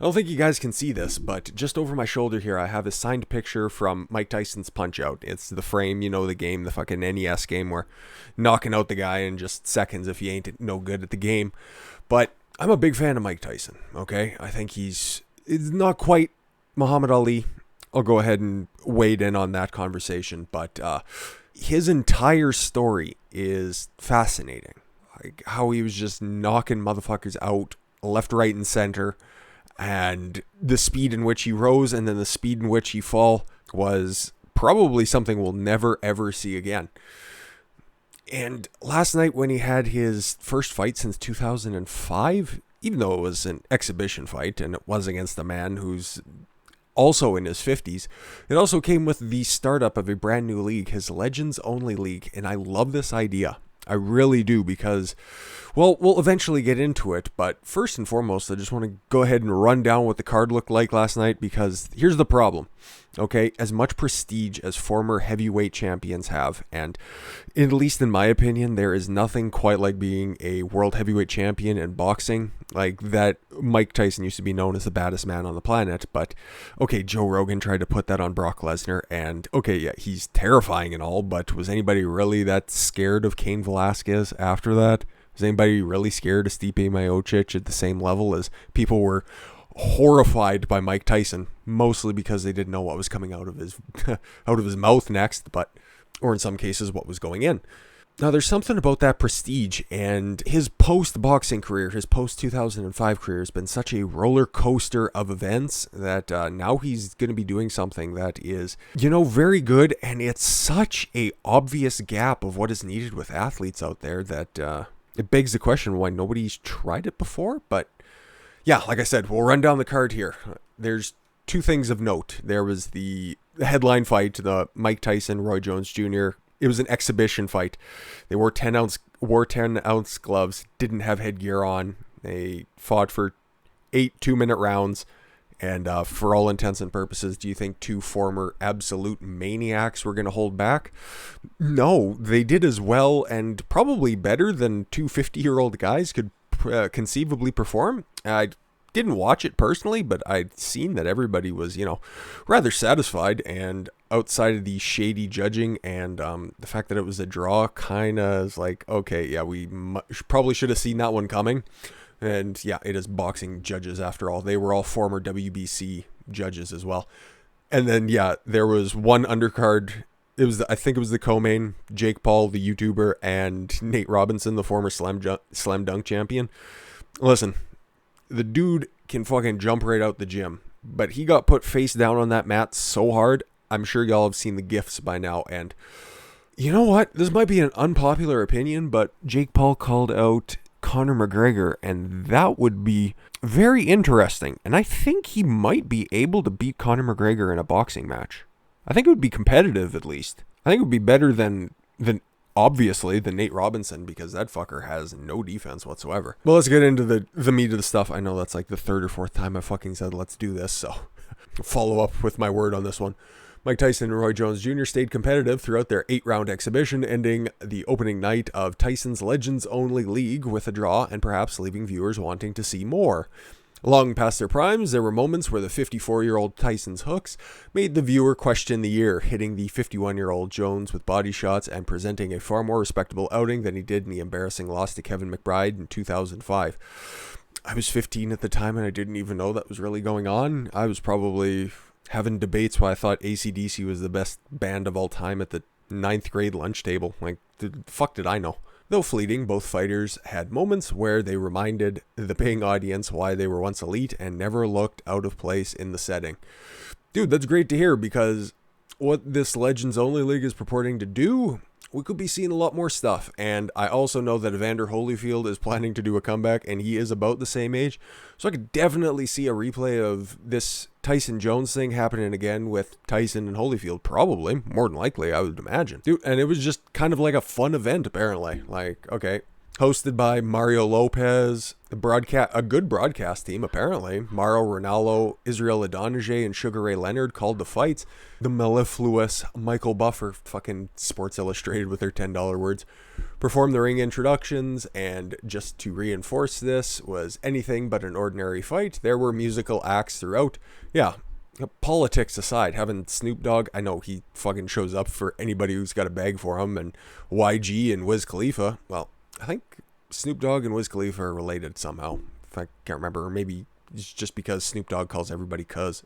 I don't think you guys can see this, but just over my shoulder here, I have a signed picture from Mike Tyson's Punch-Out. It's the frame, the game, the fucking NES game where knocking out the guy in just seconds if he ain't no good at the game. But I'm a big fan of Mike Tyson, okay? I think he's not quite Muhammad Ali. I'll go ahead and wade in on that conversation, but his entire story is fascinating. Like how he was just knocking motherfuckers out left, right, and center. And the speed in which he rose and then the speed in which he fall was probably something we'll never, ever see again. And last night when he had his first fight since 2005, even though it was an exhibition fight and it was against a man who's also in his 50s, it also came with the startup of a brand new league, his Legends Only League. And I love this idea. I really do, because, well, we'll eventually get into it, but first and foremost, I just want to go ahead and run down what the card looked like last night, because here's the problem, okay? As much prestige as former heavyweight champions have, and at least in my opinion, there is nothing quite like being a world heavyweight champion in boxing. Like that, Mike Tyson used to be known as the baddest man on the planet, but okay, Joe Rogan tried to put that on Brock Lesnar, and okay, yeah, he's terrifying and all, but was anybody really that scared of Cain Velasquez after that? Was anybody really scared of Stipe Miocic at the same level as people were horrified by Mike Tyson, mostly because they didn't know what was coming out of his out of his mouth next, or in some cases what was going in. Now, there's something about that prestige, and his post-boxing career, his post-2005 career has been such a roller coaster of events that now he's going to be doing something that is, very good, and it's such a obvious gap of what is needed with athletes out there that it begs the question why nobody's tried it before. But yeah, like I said, we'll run down the card here. There's two things of note. There was the headline fight, the Mike Tyson, Roy Jones Jr. It was an exhibition fight. They wore 10-ounce gloves, didn't have headgear on. They fought for 8 2-minute rounds. And for all intents and purposes, do you think two former absolute maniacs were going to hold back? No, they did as well and probably better than two 50-year-old guys could conceivably perform. I didn't watch it personally, but I'd seen that everybody was, rather satisfied, and outside of the shady judging and the fact that it was a draw kind of is like, okay, yeah, we probably should have seen that one coming. And yeah, it is boxing judges after all. They were all former WBC judges as well. And then, yeah, there was one undercard. I think it was the co-main, Jake Paul, the YouTuber, and Nate Robinson, the former slam dunk champion. Listen, the dude can fucking jump right out the gym, but he got put face down on that mat so hard. I'm sure y'all have seen the GIFs by now. And you know what? This might be an unpopular opinion, but Jake Paul called out Conor McGregor, and that would be very interesting. And I think he might be able to beat Conor McGregor in a boxing match. I think it would be competitive, at least. I think it would be better than obviously than Nate Robinson, because that fucker has no defense whatsoever. Well, let's get into the meat of the stuff. I know that's like the third or fourth time I fucking said let's do this, so follow up with my word on this one. Mike Tyson and Roy Jones Jr. stayed competitive throughout their 8-round exhibition, ending the opening night of Tyson's Legends Only League with a draw and perhaps leaving viewers wanting to see more. Long past their primes, there were moments where the 54-year-old Tyson's hooks made the viewer question the year, hitting the 51-year-old Jones with body shots and presenting a far more respectable outing than he did in the embarrassing loss to Kevin McBride in 2005. I was 15 at the time and I didn't even know that was really going on. I was probably having debates why I thought AC/DC was the best band of all time at the 9th grade lunch table. Like, the fuck did I know? Though fleeting, both fighters had moments where they reminded the paying audience why they were once elite and never looked out of place in the setting. Dude, that's great to hear, because what this Legends Only League is purporting to do, we could be seeing a lot more stuff. And I also know that Evander Holyfield is planning to do a comeback, and he is about the same age. So I could definitely see a replay of this Tyson Jones thing happening again with Tyson and Holyfield. Probably, more than likely, I would imagine. Dude, and it was just kind of like a fun event, apparently. Like, okay, Hosted by Mario Lopez, a good broadcast team apparently. Mauro Ronaldo, Israel Adonijay, and Sugar Ray Leonard called the fights. The mellifluous Michael Buffer, fucking Sports Illustrated with their $10 words, performed the ring introductions, and just to reinforce this, was anything but an ordinary fight. There were musical acts throughout. Yeah, politics aside, having Snoop Dogg, I know he fucking shows up for anybody who's got a bag for him, and YG and Wiz Khalifa, well, I think Snoop Dogg and Wiz Khalifa are related somehow. If I can't remember, or maybe it's just because Snoop Dogg calls everybody cuz.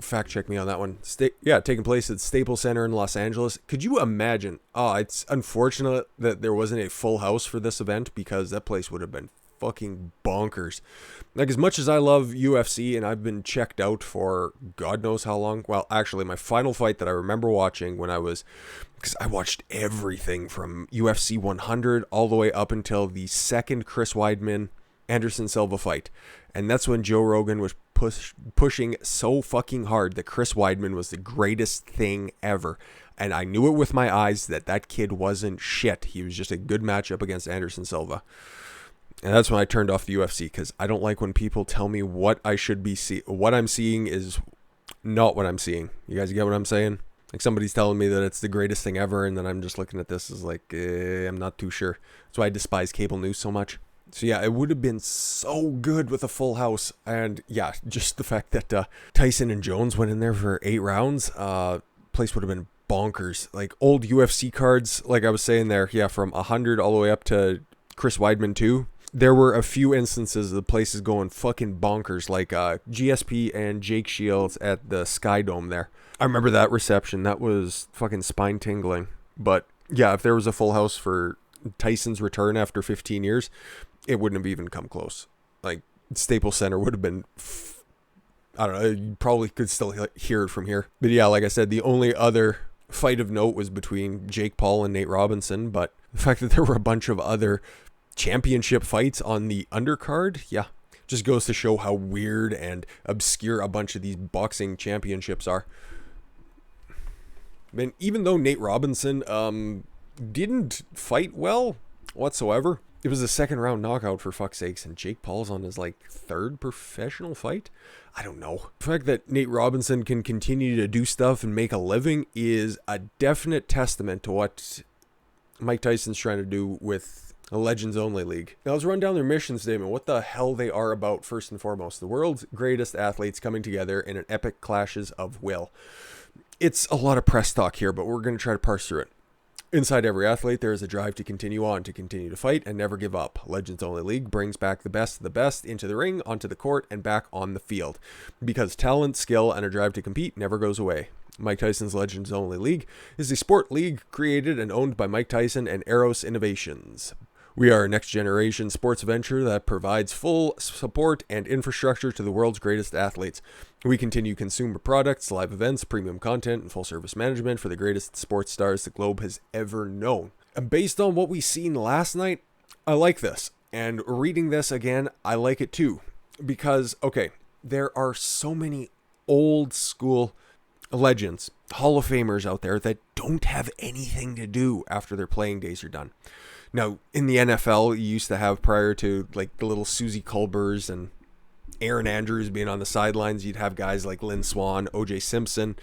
Fact check me on that one. Taking place at Staples Center in Los Angeles. Could you imagine? Oh, it's unfortunate that there wasn't a full house for this event, because that place would have been fucking bonkers. Like, as much as I love UFC and I've been checked out for God knows how long. Well, actually, my final fight that I remember watching because I watched everything from UFC 100 all the way up until the second Chris Weidman Anderson Silva fight. And that's when Joe Rogan was pushing so fucking hard that Chris Weidman was the greatest thing ever. And I knew it with my eyes that kid wasn't shit. He was just a good matchup against Anderson Silva. And that's when I turned off the UFC, because I don't like when people tell me what I should be what I'm seeing is not what I'm seeing. You guys get what I'm saying? Like, somebody's telling me that it's the greatest thing ever, and then I'm just looking at this as like, I'm not too sure. That's why I despise cable news so much. So yeah, it would have been so good with a full house. And yeah, just the fact that Tyson and Jones went in there for 8 rounds, place would have been bonkers. Like, old UFC cards, like I was saying there, yeah, from 100 all the way up to Chris Weidman 2. There were a few instances the place is going fucking bonkers, like GSP and Jake Shields at the Sky Dome there. I remember that reception. That was fucking spine tingling. But yeah, if there was a full house for Tyson's return after 15 years, it wouldn't have even come close. Like, Staples Center would have been, I don't know, you probably could still hear it from here. But yeah, like I said, the only other fight of note was between Jake Paul and Nate Robinson. But the fact that there were a bunch of other championship fights on the undercard, yeah, just goes to show how weird and obscure a bunch of these boxing championships are. And even though Nate Robinson didn't fight well whatsoever, it was a second round knockout for fuck's sakes, and Jake Paul's on his like 3rd professional fight. I don't know. The fact that Nate Robinson can continue to do stuff and make a living is a definite testament to what Mike Tyson's trying to do with a Legends Only League. Now let's run down their mission statement, what the hell they are about first and foremost. The world's greatest athletes coming together in an epic clashes of will. It's a lot of press talk here, but we're going to try to parse through it. Inside every athlete, there is a drive to continue on, to continue to fight and never give up. Legends Only League brings back the best of the best into the ring, onto the court, and back on the field. Because talent, skill, and a drive to compete never goes away. Mike Tyson's Legends Only League is a sport league created and owned by Mike Tyson and Eros Innovations. We are a next-generation sports venture that provides full support and infrastructure to the world's greatest athletes. We continue consumer products, live events, premium content, and full-service management for the greatest sports stars the globe has ever known. And based on what we seen last night, I like this. And reading this again, I like it too. Because, okay, there are so many old-school legends, Hall of Famers out there that don't have anything to do after their playing days are done. Now, in the NFL, you used to have, prior to like the little Susie Colberts and Aaron Andrews being on the sidelines, you'd have guys like Lynn Swann, O.J. Simpson.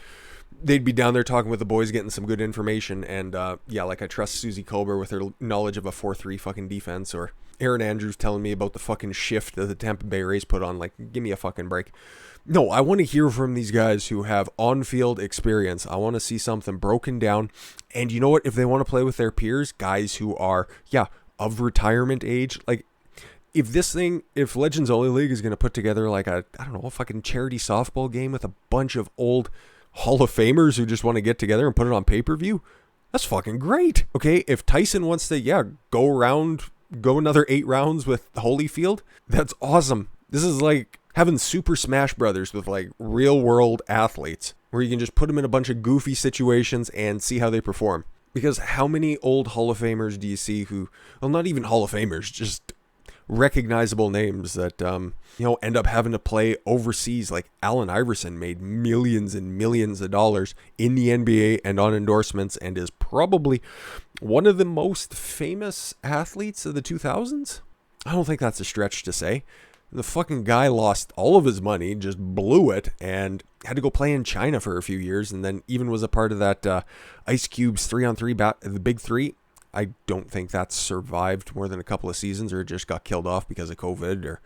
They'd be down there talking with the boys, getting some good information. And yeah, like I trust Susie Colbert with her knowledge of a 4-3 fucking defense, or Aaron Andrews telling me about the fucking shift that the Tampa Bay Rays put on. Like, give me a fucking break. No, I want to hear from these guys who have on-field experience. I want to see something broken down. And you know what? If they want to play with their peers, guys who are, yeah, of retirement age, like, if Legends Only League is going to put together like a fucking charity softball game with a bunch of old Hall of Famers who just want to get together and put it on pay-per-view, that's fucking great. Okay, if Tyson wants to, yeah, go another 8 rounds with Holyfield, that's awesome. This is like having Super Smash Brothers with like real world athletes, where you can just put them in a bunch of goofy situations and see how they perform. Because how many old Hall of Famers do you see who, well, not even Hall of Famers, just recognizable names that, end up having to play overseas. Like Allen Iverson made millions and millions of dollars in the NBA and on endorsements, and is probably one of the most famous athletes of the 2000s. I don't think that's a stretch to say. The fucking guy lost all of his money, just blew it, and had to go play in China for a few years, and then even was a part of that Ice Cube's 3-on-3, the Big Three. I don't think that's survived more than a couple of seasons, or it just got killed off because of COVID, or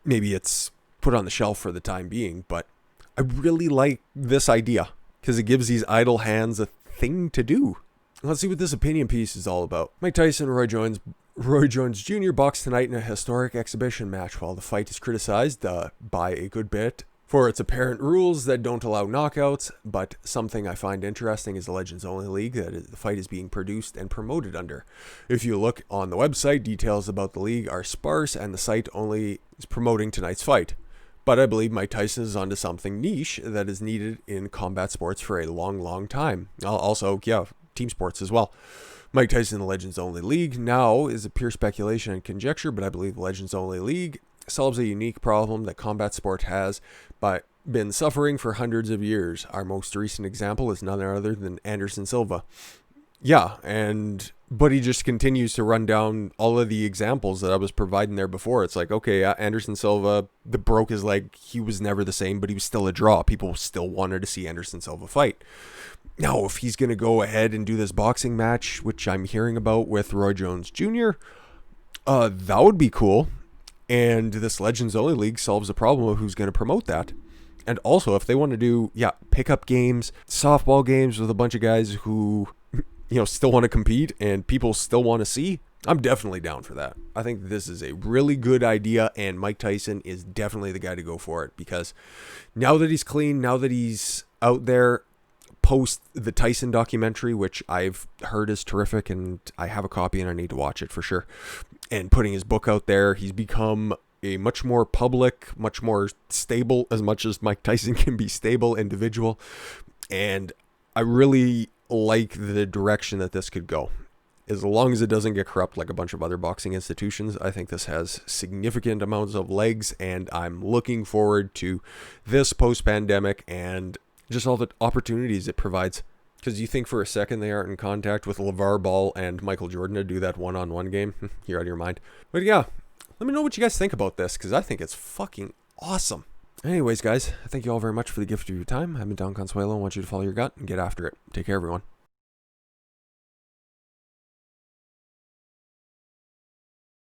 maybe it's put on the shelf for the time being. But I really like this idea because it gives these idle hands a thing to do. Let's see what this opinion piece is all about. Mike Tyson and Roy Jones Jr. boxed tonight in a historic exhibition match. While the fight is criticized by a good bit for its apparent rules that don't allow knockouts, but something I find interesting is the Legends Only League that the fight is being produced and promoted under. If you look on the website, details about the league are sparse, and the site only is promoting tonight's fight. But I believe Mike Tyson is onto something niche that is needed in combat sports for a long, long time. Also, team sports as well. Mike Tyson in the Legends Only League now is a pure speculation and conjecture, but I believe the Legends Only League solves a unique problem that combat sport has been suffering for hundreds of years. Our most recent example is none other than Anderson Silva. But he just continues to run down all of the examples that I was providing there before. It's like, okay, Anderson Silva, broke his leg. He was never the same, but he was still a draw. People still wanted to see Anderson Silva fight. Now, if he's going to go ahead and do this boxing match, which I'm hearing about with Roy Jones Jr., that would be cool. And this Legends Only League solves the problem of who's going to promote that. And also, if they want to do, pickup games, softball games with a bunch of guys who, still want to compete and people still want to see, I'm definitely down for that. I think this is a really good idea, and Mike Tyson is definitely the guy to go for it, because now that he's clean, now that he's out there, post the Tyson documentary, which I've heard is terrific, and I have a copy and I need to watch it for sure, and putting his book out there, he's become a much more public, much more stable, as much as Mike Tyson can be stable individual. And I really like the direction that this could go. As long as it doesn't get corrupt like a bunch of other boxing institutions, I think this has significant amounts of legs, and I'm looking forward to this post-pandemic and just all the opportunities it provides. Because you think for a second they aren't in contact with LeVar Ball and Michael Jordan to do that one-on-one game. You're out of your mind. But yeah, let me know what you guys think about this, because I think it's fucking awesome. Anyways, guys, thank you all very much for the gift of your time. I've been Don Consuelo. I want you to follow your gut and get after it. Take care, everyone.